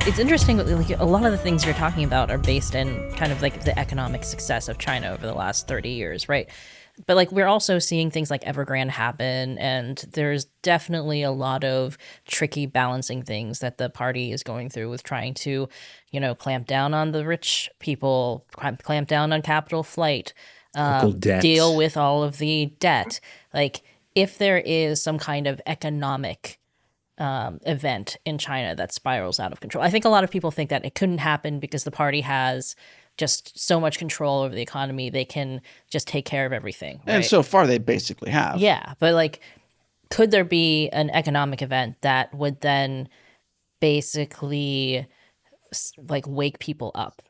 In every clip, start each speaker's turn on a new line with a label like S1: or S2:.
S1: It's interesting, like a lot of the things you're talking about are based in kind of like the economic success of China over the last 30 years, right? But like we're also seeing things like Evergrande happen, and there's definitely a lot of tricky balancing things that the party is going through with trying to, clamp down on the rich people, clamp down on capital flight,
S2: Local debt.
S1: deal with all of the debt. Like if there is some kind of economic event in China that spirals out of control. I think a lot of people think that it couldn't happen because the party has just so much control over the economy. They can just take care of everything. Right?
S3: And so far, they basically have.
S1: Yeah. But like, could there be an economic event that would then basically like wake people up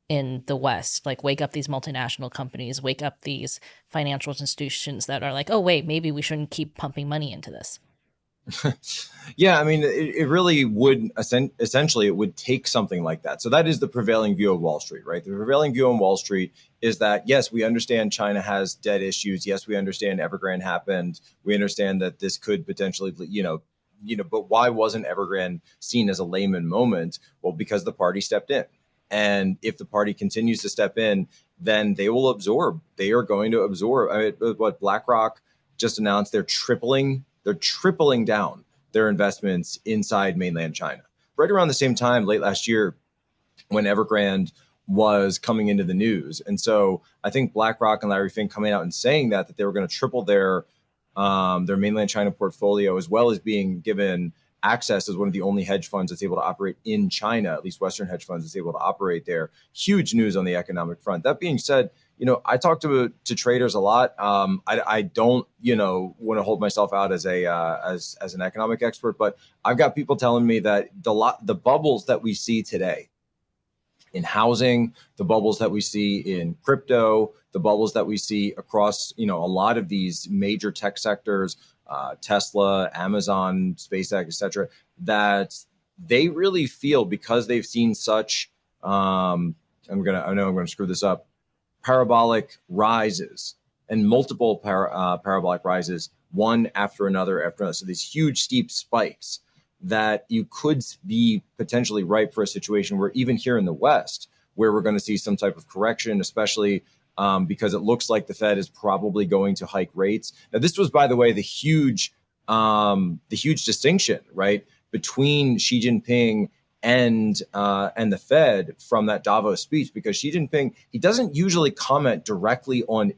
S1: in the West, like wake up these multinational companies, wake up these financial institutions that are like, oh, wait, maybe we shouldn't keep pumping money into this?
S4: Yeah, I mean, it really would essentially it would take something like that. So that is the prevailing view of Wall Street, right? The prevailing view on Wall Street is that, yes, we understand China has debt issues. Yes, we understand Evergrande happened. We understand that this could potentially, but why wasn't Evergrande seen as a layman moment? Well, because the party stepped in. And if the party continues to step in, then they will absorb. They are going to absorb. I mean, what BlackRock just announced, they're tripling down their investments inside mainland China. Right around the same time, late last year, when Evergrande was coming into the news. And so I think BlackRock and Larry Fink coming out and saying that they were going to triple their mainland China portfolio, as well as being given access as one of the only hedge funds that's able to operate in China, at least Western hedge funds that's able to operate there. Huge news on the economic front. That being said, I talk to traders a lot. I don't, want to hold myself out as as an economic expert, but I've got people telling me that the bubbles that we see today in housing, the bubbles that we see in crypto, the bubbles that we see across, a lot of these major tech sectors, Tesla, Amazon, SpaceX, et cetera, that they really feel, because they've seen such, I know I'm going to screw this up, parabolic rises and multiple parabolic rises, one after another. So these huge steep spikes, that you could be potentially ripe for a situation where even here in the West, where we're going to see some type of correction, especially because it looks like the Fed is probably going to hike rates. Now, this was, by the way, the huge distinction, right, between Xi Jinping and the Fed from that Davos speech, because Xi Jinping, he doesn't usually comment directly on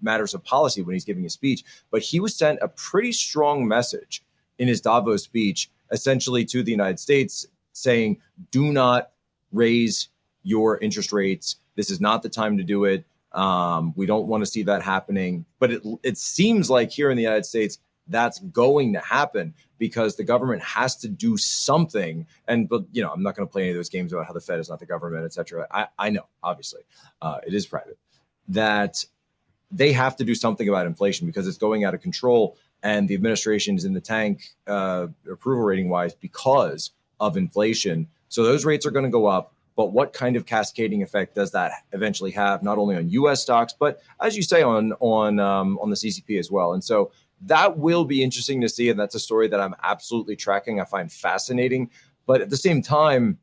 S4: matters of policy when he's giving a speech, but he was sent a pretty strong message in his Davos speech, essentially to the United States, saying, do not raise your interest rates. This is not the time to do it. We don't want to see that happening. But it seems like here in the United States, that's going to happen, because the government has to do something. But I'm not going to play any of those games about how the Fed is not the government, et cetera. I know, obviously, it is private, that they have to do something about inflation because it's going out of control. And the administration is in the tank, approval rating wise, because of inflation. So those rates are going to go up. But what kind of cascading effect does that eventually have, not only on U.S. stocks, but as you say, on the CCP as well? And so that will be interesting to see. And that's a story that I'm absolutely tracking. I find fascinating. But at the same time,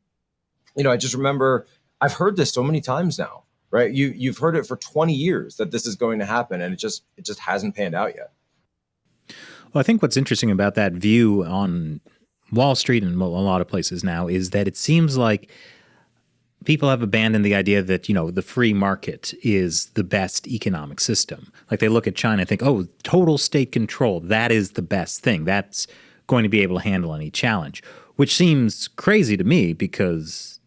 S4: I just remember I've heard this so many times now, right? You've heard it for 20 years that this is going to happen, and it just hasn't panned out yet.
S2: Well, I think what's interesting about that view on Wall Street and a lot of places now is that it seems like people have abandoned the idea that, the free market is the best economic system. Like they look at China and think, oh, total state control, that is the best thing. That's going to be able to handle any challenge, which seems crazy to me because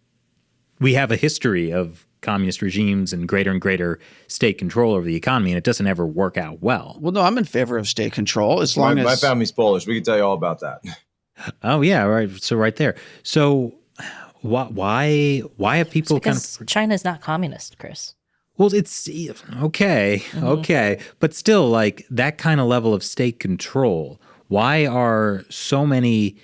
S2: we have a history of communist regimes and greater state control over the economy, and it doesn't ever work out well.
S3: Well, no, I'm in favor of state control as long as...
S4: My family's Polish. We can tell you all about that.
S2: Oh, yeah, right. So right there. So why have people
S1: because China's not communist, Chris.
S2: Well, it's okay, okay. But still, like that kind of level of state control, why are so many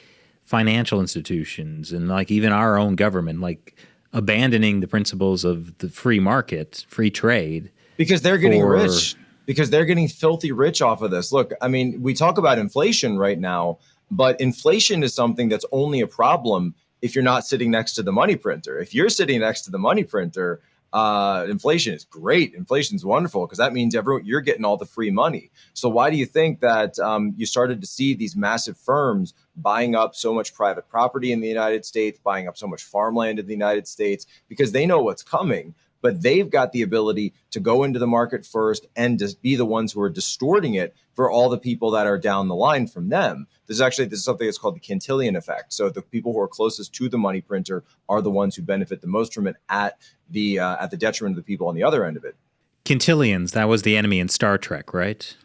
S2: financial institutions and like even our own government like abandoning the principles of the free market, free trade?
S4: Because they're getting rich, because they're getting filthy rich off of this. Look, I mean, we talk about inflation right now, but inflation is something that's only a problem if you're not sitting next to the money printer. If you're sitting next to the money printer, inflation is great. Inflation is wonderful because that means you're getting all the free money. So why do you think that you started to see these massive firms buying up so much private property in the United States, buying up so much farmland in the United States? Because they know what's coming, but they've got the ability to go into the market first and just be the ones who are distorting it for all the people that are down the line from them. This is something that's called the Cantillon effect. So the people who are closest to the money printer are the ones who benefit the most from it at the detriment of the people on the other end of it.
S2: Cantillons, that was the enemy in Star Trek, right?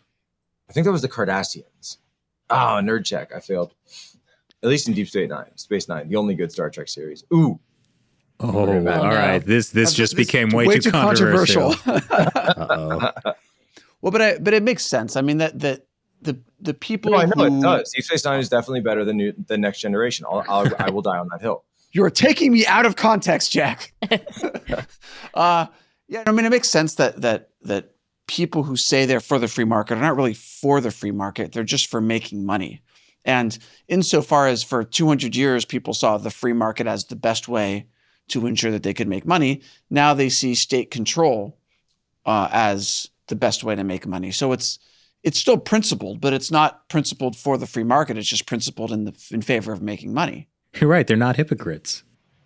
S4: I think that was the Cardassians. Nerd check. I failed. At least in Deep Space Nine, the only good Star Trek series. Ooh.
S2: Oh, all right. This just became way too controversial. Uh-oh.
S3: Well, but it makes sense. I mean, that the people.
S4: No, I know it does. Deep Space Nine is definitely better than the Next Generation. I will die on that hill.
S3: You're taking me out of context, Jack. Yeah, I mean, it makes sense that people who say they're for the free market are not really for the free market. They're just for making money. And insofar as for 200 years, people saw the free market as the best way to ensure that they could make money, now they see state control as the best way to make money. So it's still principled, but it's not principled for the free market. It's just principled in favor of making money.
S2: You're right. They're not hypocrites.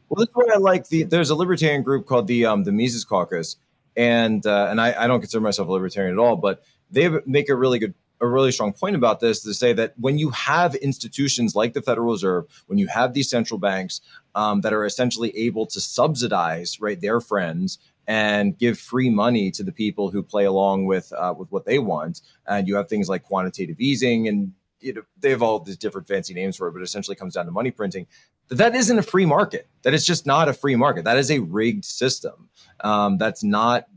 S4: Well, that's why I like there's a libertarian group called the Mises Caucus, and I don't consider myself a libertarian at all, but they make a really strong point about this to say that when you have institutions like the Federal Reserve, when you have these central banks that are essentially able to subsidize their friends and give free money to the people who play along with what they want, and you have things like quantitative easing, and they have all these different fancy names for it, but essentially comes down to money printing. That isn't a free market. That is just not a free market. That is a rigged system. That's not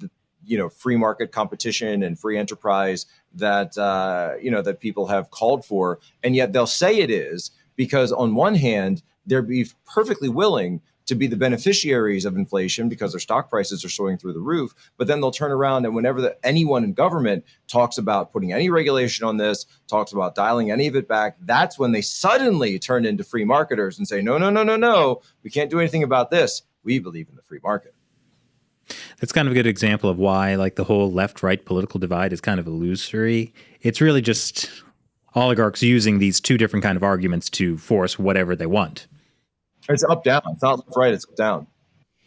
S4: free market competition and free enterprise that that people have called for, and yet they'll say it is because on one hand they're perfectly willing to be the beneficiaries of inflation because their stock prices are soaring through the roof, but then they'll turn around and whenever anyone in government talks about putting any regulation on this, talks about dialing any of it back, that's when they suddenly turn into free marketers and say, no, we can't do anything about this. We believe in the free market.
S2: That's kind of a good example of why the whole left-right political divide is kind of illusory. It's really just oligarchs using these two different kind of arguments to force whatever they want.
S4: It's up down. It's not left right. It's up down.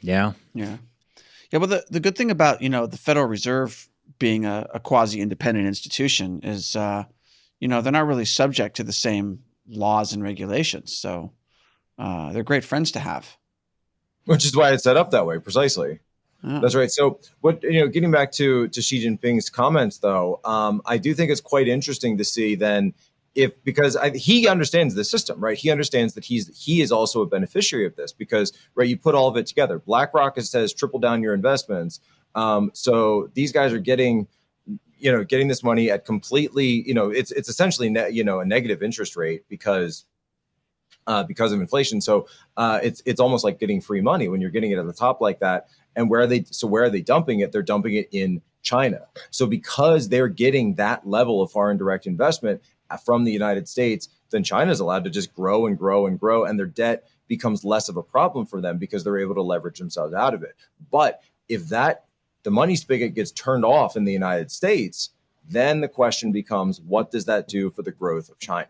S2: Yeah.
S3: Well, the good thing about the Federal Reserve being a quasi-independent institution is they're not really subject to the same laws and regulations. So they're great friends to have.
S4: Which is why it's set up that way, precisely. Oh. That's right. So getting back to Xi Jinping's comments, though, I do think it's quite interesting to see then because he understands the system, right? He understands that he is also a beneficiary of this because, you put all of it together. BlackRock says triple down your investments. So these guys are getting this money at completely, it's essentially, a negative interest rate because of inflation. So it's almost like getting free money when you're getting it at the top like that. And where are they dumping it? They're dumping it in China. So because they're getting that level of foreign direct investment from the United States, then China's allowed to just grow and grow and grow, and their debt becomes less of a problem for them because they're able to leverage themselves out of it. But if the money spigot gets turned off in the United States, then the question becomes, what does that do for the growth of China?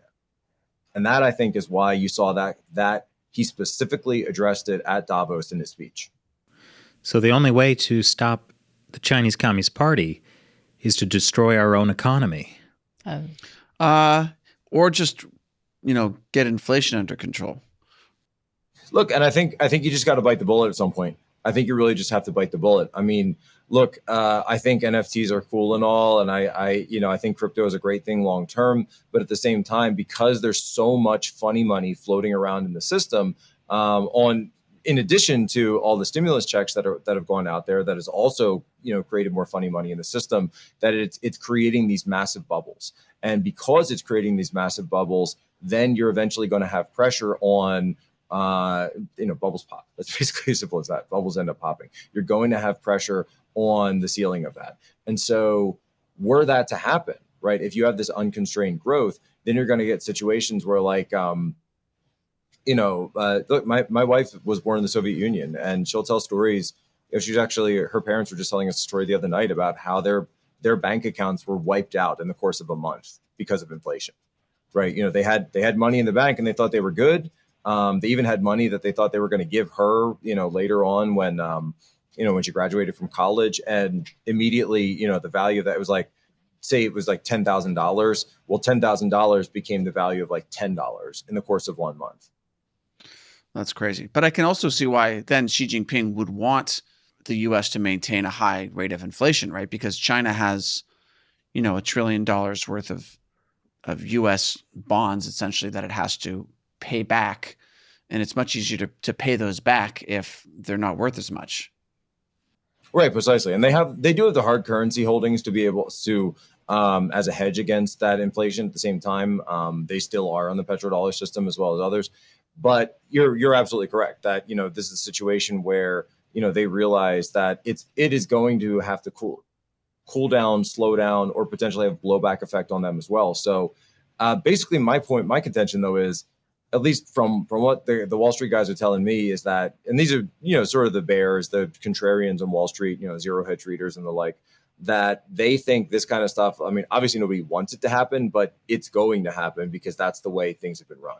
S4: And that, I think, is why you saw that he specifically addressed it at Davos in his speech.
S2: So the only way to stop the Chinese Communist Party is to destroy our own economy.
S3: Or just, get inflation under control.
S4: Look, and I think you just got to bite the bullet at some point. I think you really just have to bite the bullet. I mean, look, I think NFTs are cool and all, and I think crypto is a great thing long term. But at the same time, because there's so much funny money floating around in the system, in addition to all the stimulus checks that have gone out there, that has also created more funny money in the system, that it's creating these massive bubbles. And because it's creating these massive bubbles, then you're eventually going to have pressure on bubbles pop. That's basically as simple as that. Bubbles end up popping. You're going to have pressure on the ceiling of that. And so were that to happen, right? If you have this unconstrained growth, then you're going to get situations where look, my wife was born in the Soviet Union, and she'll tell stories. She's actually, her parents were just telling us a story the other night about how their bank accounts were wiped out in the course of a month because of inflation, right? They had money in the bank and they thought they were good. They even had money that they thought they were going to give her, later on when she graduated from college, and immediately, the value of that was like, say it was like $10,000. Well, $10,000 became the value of like $10 in the course of 1 month.
S3: That's crazy. But I can also see why then Xi Jinping would want the U.S. to maintain a high rate of inflation, right? Because China has, $1 trillion worth of U.S. bonds, essentially, that it has to pay back. And it's much easier to pay those back if they're not worth as much.
S4: Right, precisely. And they do have the hard currency holdings to be able to, as a hedge against that inflation. At the same time, they still are on the petrodollar system as well as others. But you're absolutely correct that, this is a situation where, they realize that it is going to have to cool down, slow down, or potentially have blowback effect on them as well. So basically my contention though is, at least from what the Wall Street guys are telling me, is that, and these are, sort of the bears, the contrarians on Wall Street, zero hedge readers and the like, that they think this kind of stuff, I mean, obviously nobody wants it to happen, but it's going to happen because that's the way things have been run.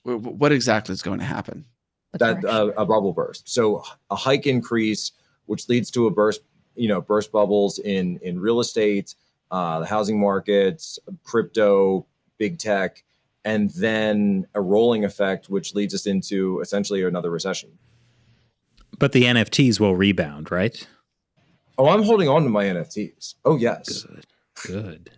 S3: What exactly is going to happen?
S4: That a bubble burst. So a hike increase, which leads to a burst bubbles in real estate, the housing markets, crypto, big tech, and then a rolling effect, which leads us into essentially another recession.
S2: But the NFTs will rebound, right?
S4: Oh, I'm holding on to my NFTs. Oh, yes.
S2: Good.